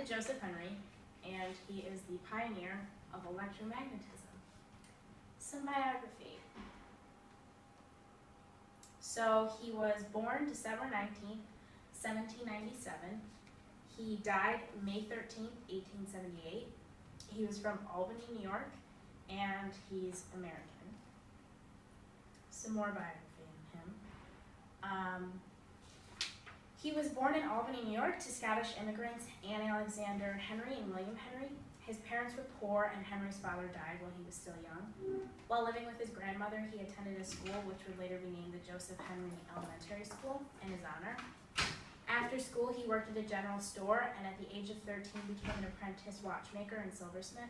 to Joseph Henry, and he is the pioneer of electromagnetism. Some biography. So he was born December 19th, 1797. He died May 13th, 1878. He was from Albany, New York, and he's American. Some more biography on him. He was born in Albany, New York, to Scottish immigrants Anne Alexander Henry and William Henry. His parents were poor, and Henry's father died while he was still young. While living with his grandmother, he attended a school which would later be named the Joseph Henry Elementary School in his honor. After school, he worked at a general store, and at the age of 13 became an apprentice watchmaker and silversmith.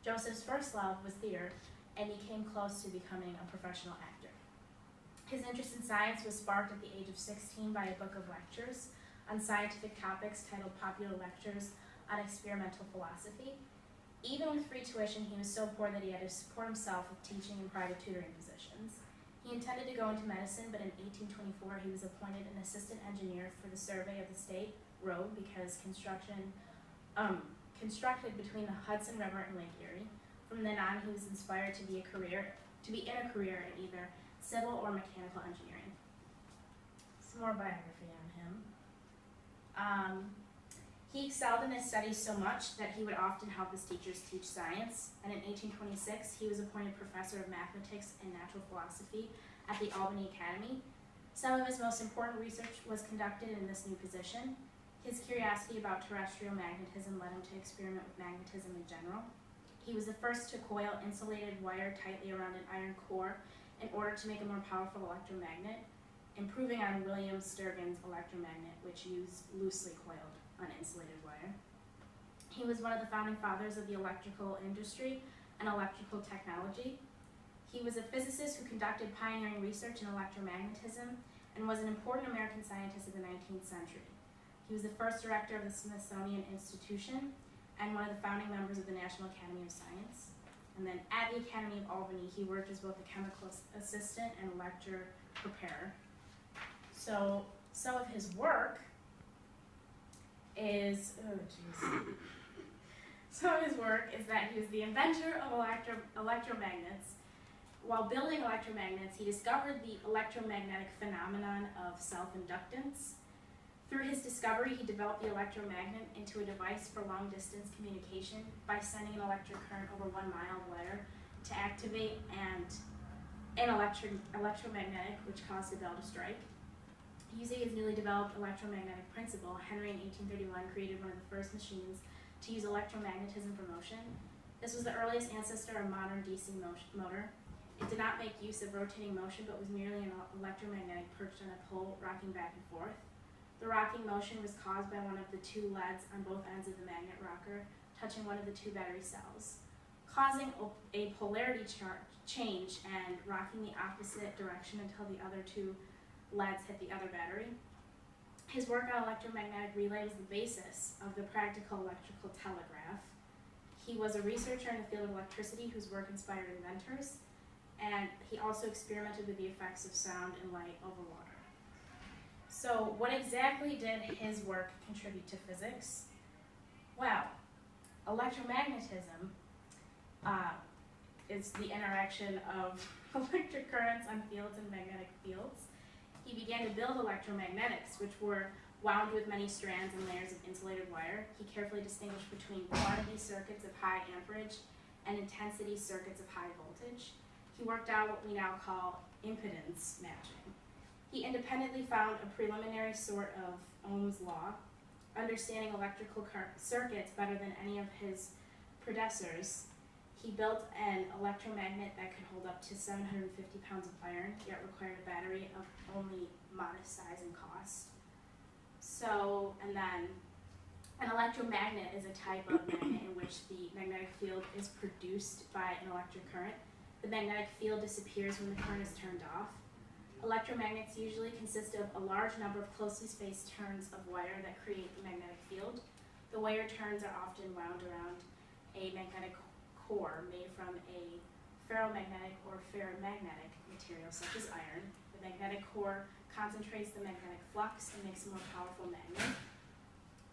Joseph's first love was theater, and he came close to becoming a professional actor. His interest in science was sparked at the age of 16 by a book of lectures on scientific topics titled Popular Lectures on Experimental Philosophy. Even with free tuition, he was so poor that he had to support himself with teaching and private tutoring positions. He intended to go into medicine, but in 1824 he was appointed an assistant engineer for the survey of the state road because constructed between the Hudson River and Lake Erie. From then on, he was inspired to be in a career in either civil or mechanical engineering. Some more biography on him. He excelled in his studies so much that he would often help his teachers teach science, and in 1826 he was appointed professor of mathematics and natural philosophy at the Albany Academy. Some of his most important research was conducted in this new position. His curiosity about terrestrial magnetism led him to experiment with magnetism in general. He was the first to coil insulated wire tightly around an iron core in order to make a more powerful electromagnet, improving on William Sturgeon's electromagnet, which used loosely coiled uninsulated wire. He was one of the founding fathers of the electrical industry and electrical technology. He was a physicist who conducted pioneering research in electromagnetism and was an important American scientist of the 19th century. He was the first director of the Smithsonian Institution and one of the founding members of the National Academy of Science. And then at the Academy of Albany, he worked as both a chemical assistant and lecture preparer. So some of his work is, some of his work is that he was the inventor of electromagnets. While building electromagnets, he discovered the electromagnetic phenomenon of self-inductance. Through his discovery, he developed the electromagnet into a device for long-distance communication by sending an electric current over 1 mile of wire to activate an electromagnetic, which caused the bell to strike. Using his newly developed electromagnetic principle, Henry in 1831 created one of the first machines to use electromagnetism for motion. This was the earliest ancestor of modern DC motor. It did not make use of rotating motion, but was merely an electromagnetic perched on a pole rocking back and forth. The rocking motion was caused by one of the two leads on both ends of the magnet rocker touching one of the two battery cells, causing a polarity change and rocking the opposite direction until the other two leads hit the other battery. His work on electromagnetic relay was the basis of the practical electrical telegraph. He was a researcher in the field of electricity whose work inspired inventors, and he also experimented with the effects of sound and light over water. So what exactly did his work contribute to physics? Well, electromagnetism is the interaction of electric currents on fields and magnetic fields. He began to build electromagnetics, which were wound with many strands and layers of insulated wire. He carefully distinguished between quantity circuits of high amperage and intensity circuits of high voltage. He worked out what we now call impedance matching. He independently found a preliminary sort of Ohm's law, understanding electrical circuits better than any of his predecessors. He built an electromagnet that could hold up to 750 pounds of iron, yet required a battery of only modest size and cost. So, and then an electromagnet is a type of magnet in which the magnetic field is produced by an electric current. The magnetic field disappears when the current is turned off. Electromagnets usually consist of a large number of closely spaced turns of wire that create the magnetic field. The wire turns are often wound around a magnetic core made from a ferromagnetic or ferrimagnetic material such as iron. The magnetic core concentrates the magnetic flux and makes a more powerful magnet.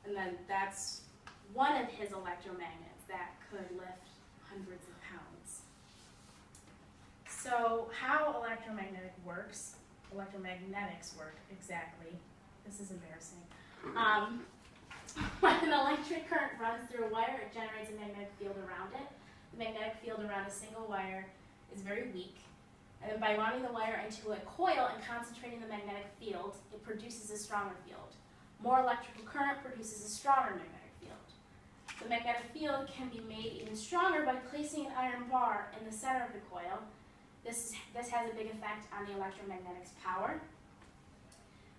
And then that's one of his electromagnets that could lift hundreds of pounds. So how electromagnetics work exactly, this is embarrassing. When an electric current runs through a wire, it generates a magnetic field around it. The magnetic field around a single wire is very weak. And then by wounding the wire into a coil and concentrating the magnetic field, it produces a stronger field. More electrical current produces a stronger magnetic field. The magnetic field can be made even stronger by placing an iron bar in the center of the coil. This has a big effect on the electromagnetics power.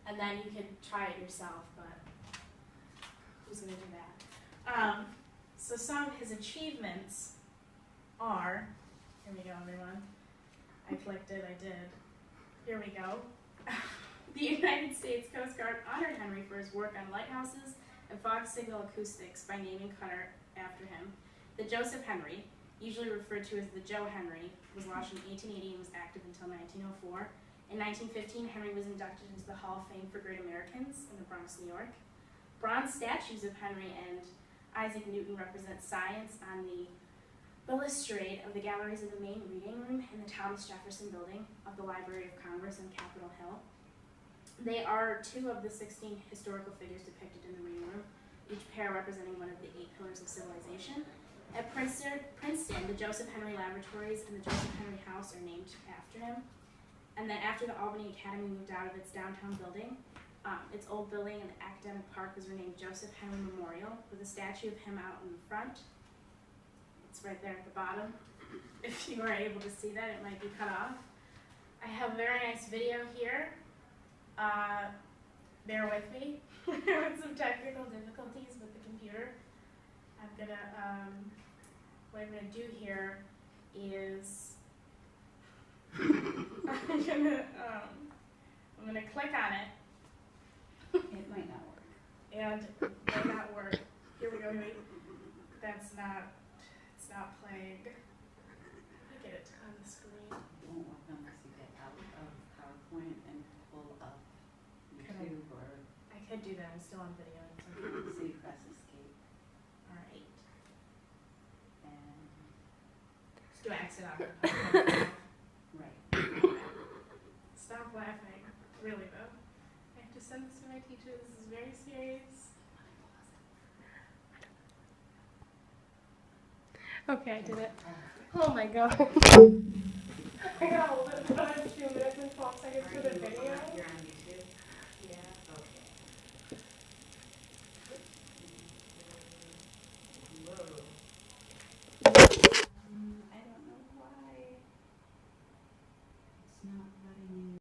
And then you can try it yourself, but who's going to do that? So some of his achievements are, here we go everyone, I clicked it, I did, here we go. The United States Coast Guard honored Henry for his work on lighthouses and fog signal acoustics by naming Cutter after him. The Joseph Henry, usually referred to as the Joe Henry, was launched in 1880 and was active until 1904. In 1915, Henry was inducted into the Hall of Fame for Great Americans in the Bronx, New York. Bronze statues of Henry and Isaac Newton represent science on the balustrade of the galleries of the main reading room in the Thomas Jefferson Building of the Library of Congress on Capitol Hill. They are two of the 16 historical figures depicted in the reading room, each pair representing one of the 8 pillars of civilization. At Princeton, the Joseph Henry Laboratories and the Joseph Henry House are named after him. And then after the Albany Academy moved out of its downtown building, its old building in the academic park was renamed Joseph Henry Memorial, with a statue of him out in the front. It's right there at the bottom. If you are able to see that, it might be cut off. I have a very nice video here. Bear with me. There were some technical difficulties with the computer. What I'm gonna do here is I'm gonna click on it. It might not work. And it might not work. Here we go. It's not playing. Let me get it on the screen. It won't work unless you get out of PowerPoint and pull up YouTube or I could do that. I'm still on video. so you press escape All right. and Let's do exit on it. right. Stop laughing. Really though. I have to send this to my teacher. This is very serious. Okay, I did it. Oh my god. I got a little bit of 2 minutes and 12 seconds for the video.